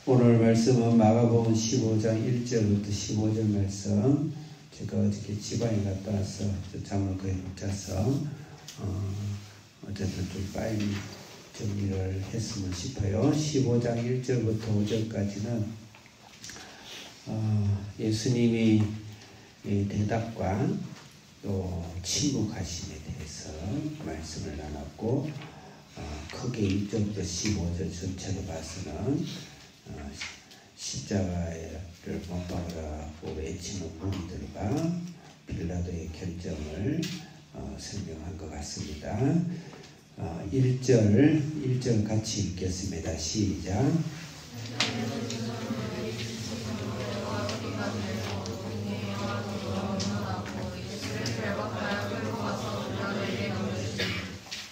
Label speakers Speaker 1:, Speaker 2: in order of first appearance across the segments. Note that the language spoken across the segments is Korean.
Speaker 1: 오늘 말씀은 마가복음 15장 1절부터 15절 말씀. 제가 어저께 지방에 갔다 와서 잠을 거의 못 자서 어쨌든 좀 빨리 정리를 했으면 싶어요. 15장 1절부터 5절까지는 예수님이 대답과 또 침묵하심에 대해서 말씀을 나눴고, 크게 1절부터 15절 전체로 봐서는 십자가를 못 박으라고 외치는 무리들과 빌라도의 결정을 설명한 것 같습니다. 1절 같이 읽겠습니다. 시작.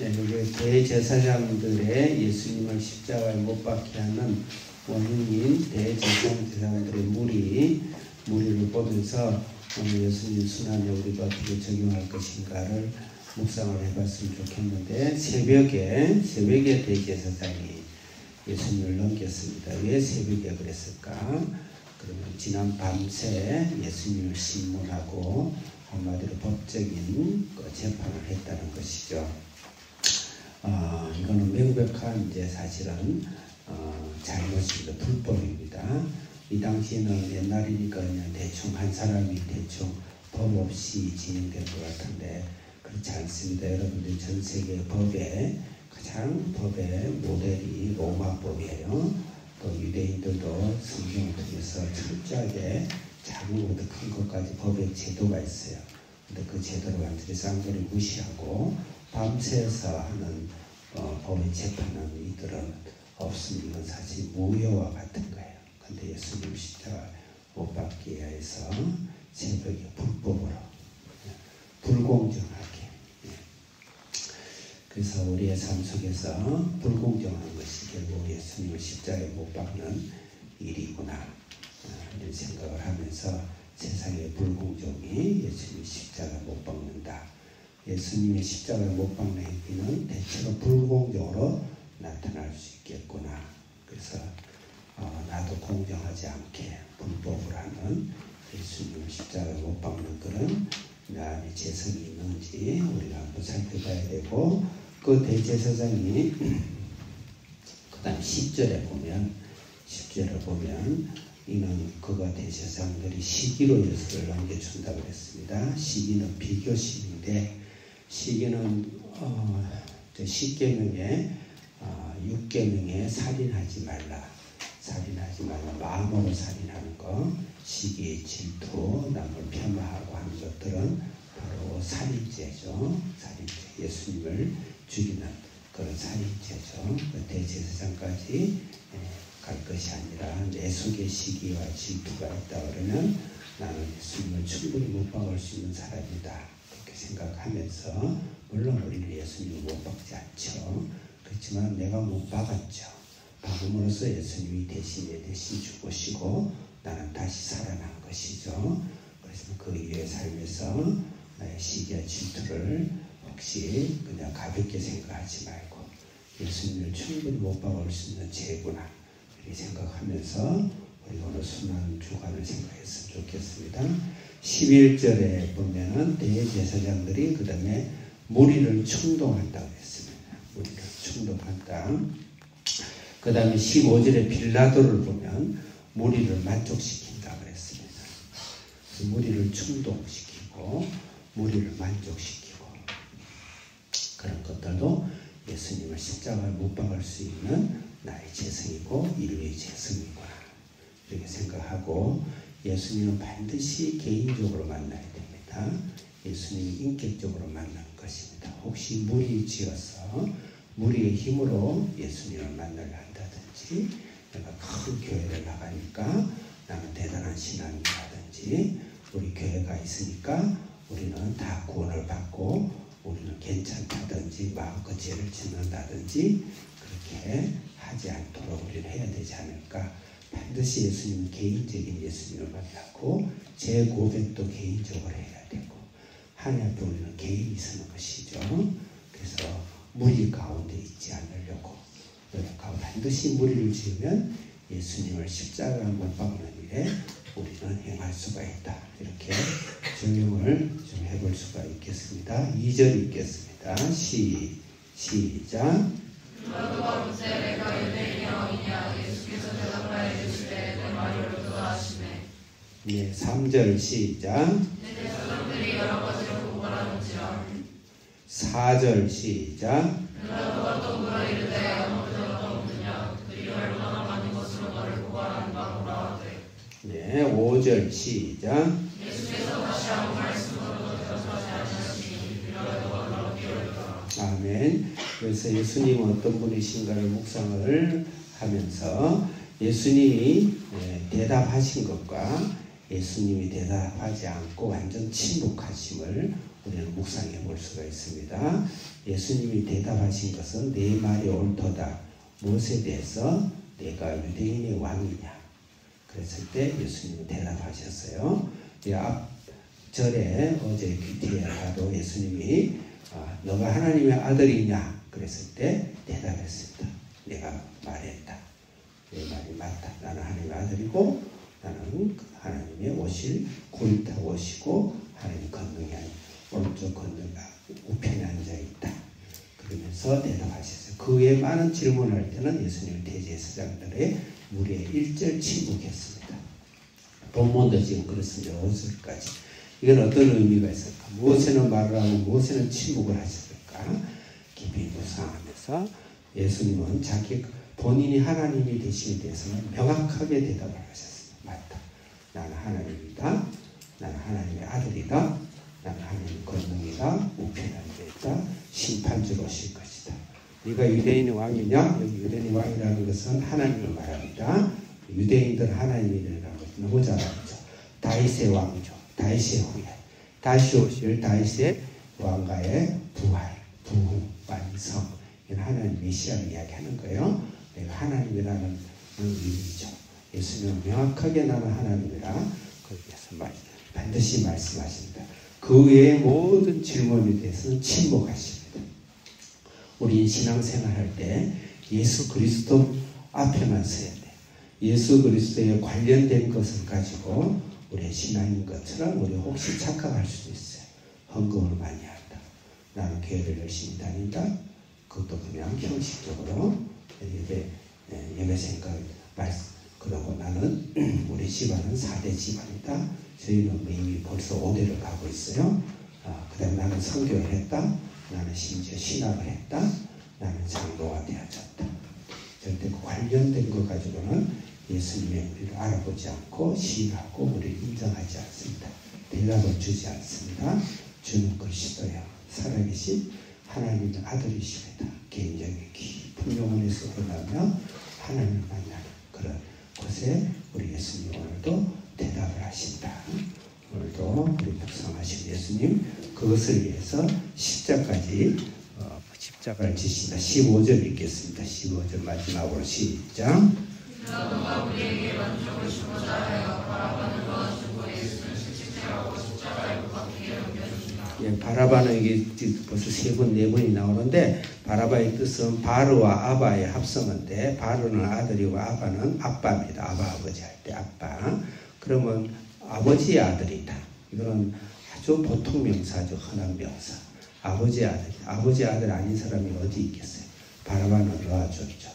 Speaker 1: 여기 대제사장들의 예수님을 십자가에 못 박게 하는 원흉인 대제사장들의 무리를 보면서 오늘 예수님 순환에 우리가 어떻게 적용할 것인가를 묵상을 해봤으면 좋겠는데, 새벽에 대제사장이 예수님을 넘겼습니다. 왜 새벽에 그랬을까? 그러면 지난 밤새 예수님을 신문하고 한마디로 법적인 재판을 했다는 것이죠. 이거는 명백한 이제 사실은 잘못입니다. 불법입니다. 이 당시에는 옛날이니까 그냥 대충 한 사람이 대충 법 없이 진행된 것 같은데 그렇지 않습니다. 여러분들 전 세계 가장 법의 모델이 로마법이에요. 또 유대인들도 성경을 통해서 철저하게 작은 것부터 큰 것까지 법의 제도가 있어요. 근데 그 제도를 완전히 쌍둥이 무시하고 밤새서 하는 법의 재판은 이들은 없으면 이건 사실 무효와 같은 거예요. 근데 예수님 십자가 못 박기에 해서 새벽에 불법으로 불공정하게, 그래서 우리의 삶 속에서 불공정한 것이 결국 예수님을 십자가에 못 박는 일이구나, 이런 생각을 하면서 세상의 불공정이 예수님 십자가 못 박는다, 예수님의 십자가에 못 박는 행위는 대체로 불공정으로 나타날 수 있겠구나. 그래서 나도 공정하지 않게 불법을 하는 예수님 십자가에 못 박는 그런 내 안에 재성이 있는지 우리가 한번 살펴봐야 되고, 그 대제사장이 그 다음 10절에 보면 이는 그가 대제사장들이 시기로 예수를 넘겨준다고 했습니다. 시기는 비교시인데, 시기는 10계명에 6계명에 살인하지 말라, 마음으로 살인하는 거, 시기, 질투, 남을 폄하하고 하는 것들은 바로 살인죄죠. 예수님을 죽이는 그런 살인죄죠. 대제사장까지 갈 것이 아니라 내 속에 시기와 질투가 있다 그러면 나는 예수님을 충분히 못 박을 수 있는 사람이다, 그렇게 생각하면서, 물론 우리는 예수님을 못 박지 않죠. 그렇지만 내가 못 박았죠. 박음으로써 예수님이 대신 죽으시고 나는 다시 살아난 것이죠. 그래서 그 이후의 삶에서 나의 시기와 질투를 혹시 그냥 가볍게 생각하지 말고 예수님을 충분히 못 박을 수 있는 죄구나, 이렇게 생각하면서 우리 오늘 순환 주간을 생각했으면 좋겠습니다. 11절에 보면은 대제사장들이 그 다음에 무리를 충동한다고 했습니다. 무리를 충동한다. 그 다음에 15절에 빌라도를 보면 무리를 만족시킨다고 했습니다. 무리를 충동시키고 무리를 만족시키고, 그런 것들도 예수님을 십자가에 못 박을 수 있는 나의 재성이고 인류의 재성이구나, 이렇게 생각하고, 예수님은 반드시 개인적으로 만나야 됩니다. 예수님이 인격적으로 만나는 것입니다. 혹시 무리 지어서 무리의 힘으로 예수님을 만나려 한다든지, 내가 큰 교회를 나가니까 나는 대단한 신앙이라든지, 우리 교회가 있으니까 우리는 다 구원을 받고 우리는 괜찮다든지 마음껏 죄를 짓는다든지, 그렇게 하지 않도록 우리는 해야 되지 않을까. 반드시 예수님은 개인적인 예수님을 만나고 제 고백도 개인적으로 해야 되고, 하나님 앞에 우리는 개인이 서는 것이죠. 그래서 무리 가운데 있지 않으려고 노력하고, 반드시 무리를 지으면 예수님을 십자가 못 박는 일에 우리는 행할 수가 있다. 이렇게 적용을 좀 해볼 수가 있겠습니다. 2절 읽겠습니다. 시작.
Speaker 2: 빌라도가 묻되 내가 유대인의 왕이냐. 예수께서 대답하여 이르시되 내 말이 옳도다 하시매.
Speaker 1: 네, 3절 시작.
Speaker 2: 내 사람들이 여러 가지로 고발하는지라.
Speaker 1: 4절 시작.
Speaker 2: 빌라도가 또 물어 이르되 아무 문제가 없느냐. 그들이 얼마나 많은 것으로 너를 고발하는가 보라 하되.
Speaker 1: 네, 5절 시작.
Speaker 2: 예수께서 다시 아무 말씀으로도 대답하지 아니하시니 빌라도가 바로 깨어있더라.
Speaker 1: 아멘. 그래서 예수님은 어떤 분이신가를 묵상을 하면서 예수님이 대답하신 것과 예수님이 대답하지 않고 완전 침묵하심을 우리는 묵상해 볼 수가 있습니다. 예수님이 대답하신 것은 내 말이 옳도다. 무엇에 대해서? 내가 유대인의 왕이냐. 그랬을 때 예수님은 대답하셨어요. 앞 절에 어제 큐티에 가도 예수님이 너가 하나님의 아들이냐 그랬을 때 대답했습니다. 내가 말했다. 내 말이 맞다. 나는 하나님의 아들이고 나는 하나님의 오실 구리 타고 오시고 하나님 건능이 아닌 오른쪽 건능 우편에 앉아있다. 그러면서 대답하셨어요. 그 외에 많은 질문을 할 때는 예수님의 대제사장들의 무리에 1절 침묵했습니다. 본문도 지금 그렇습니다. 5절까지. 이건 어떤 의미가 있을까? 무엇에는 말을 하고 무엇에는 침묵을 하셨을까? 깊이 묵상하면서 예수님은 자기 본인이 하나님이 되심에 대해서는 명확하게 대답을 하셨습니다. 맞다. 나는 하나님이다. 나는 하나님의 아들이다. 나는 하나님의 권능이다. 우편에 앉아있다. 심판주로 오실 것이다. 네가 유대인의 왕이냐? 여기 유대인의 왕이라는 것은 하나님을 말합니다. 유대인들은 하나님이라는 것 너무 잘 알죠. 다윗의 왕조, 다윗의 후예, 다시 오실 다윗의 왕가의 부활, 부흥, 완성. 이건 하나님 메시아를 이야기하는 거예요. 내가 하나님이라는 의미죠. 예수님은 명확하게 나는 하나님이라 거기에서 반드시 말씀하십니다. 그 외의 모든 질문에 대해서는 침묵하십니다. 우리 신앙생활 할 때 예수 그리스도 앞에만 서야 돼. 예수 그리스도에 관련된 것을 가지고 우리의 신앙인 것처럼 우리 혹시 착각할 수도 있어요. 헌금을 많이 한다. 나는 교회를 열심히 다닌다. 그것도 그냥 형식적으로 예배 생각 말씀. 그러고 나는 우리 집안은 4대 집안이다. 저희는 이미 벌써 5대를 가고 있어요. 그 다음에 나는 선교를 했다. 나는 심지어 신학을 했다. 나는 장로가 되어졌다. 절대 그 관련된 것 가지고는 예수님의 우리를 알아보지 않고 시인하고 우리를 인정하지 않습니다. 대답을 주지 않습니다. 주는 그리스도요 살아계신 하나님의 아들이십니다. 개인적인 깊은 영혼에서 흘러나며 하나님을 만나는 그런 곳에 우리 예수님 오늘도 대답을 하신다. 오늘도 우리 묵상하신 예수님 그것을 위해서 십자가를 지신다. 15절 읽겠습니다. 15절 마지막으로 시작.
Speaker 2: 빌라도가 우리에게 만족을 주고자 하여 바라바는 놓아주고 예수는 실직하고 십자가에 못 박히게 넘겨주시나.
Speaker 1: 예, 바라바는 이게 벌써 3번, 4번이 나오는데 바라바의 뜻은 바르와 아바의 합성인데 바르는 아들이고 아바는 아빠입니다. 아버지 할 때 아빠. 그러면 아버지의 아들이다. 이거는 아주 보통 명사죠. 흔한 명사. 아버지의 아들 아닌 사람이 어디 있겠어요. 바라바는 놓아줬죠.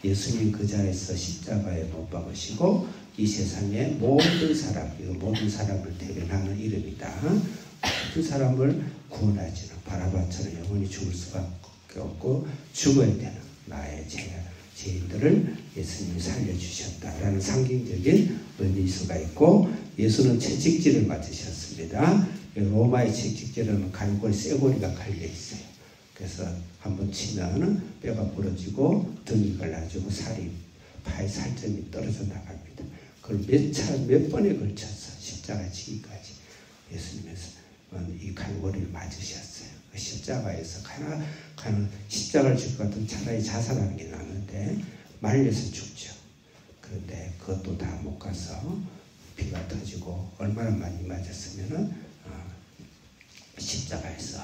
Speaker 1: 예수님 그 자리에서 십자가에 못 박으시고 이 세상의 모든 사람을 대변하는 이름이다. 모든 사람을 구원하지는 바라바처럼 영원히 죽을 수밖에 없고 죽어야 되는 나의 죄인들을 예수님이 살려주셨다라는 상징적인 의미수가 있고 예수는 채찍질을 맞으셨습니다. 로마의 채찍질은 갈고리 쇠고리가 갈려있어요. 그래서 한번 치면 뼈가 부러지고 등이 갈라지고 파의 살점이 떨어져 나갑니다. 그걸 몇 번에 걸쳐서 십자가 지기까지 예수님은 이 갈고리를 맞으셨어요. 그 십자가에서 십자가를 질 것 같으면 차라리 자살하는 게 낫는데 말려서 죽죠. 그런데 그것도 다 못 가서 피가 터지고 얼마나 많이 맞았으면은 십자가에서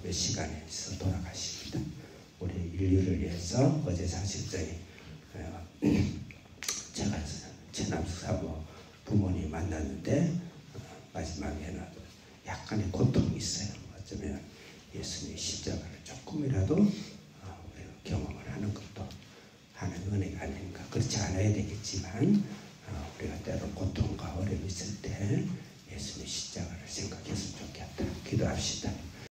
Speaker 1: 몇 시간에 있어 돌아가십니다. 우리 인류를 위해서 어제 40절에 사모 부모님 만났는데 마지막에는 약간의 고통이 있어요. 어쩌면 예수님의 십자가를 조금이라도 우리가 경험을 하는 것도 하는 은혜가 아닌가. 그렇지 않아야 되겠지만 우리가 때로 고통과 어려움이 있을 때 예수님의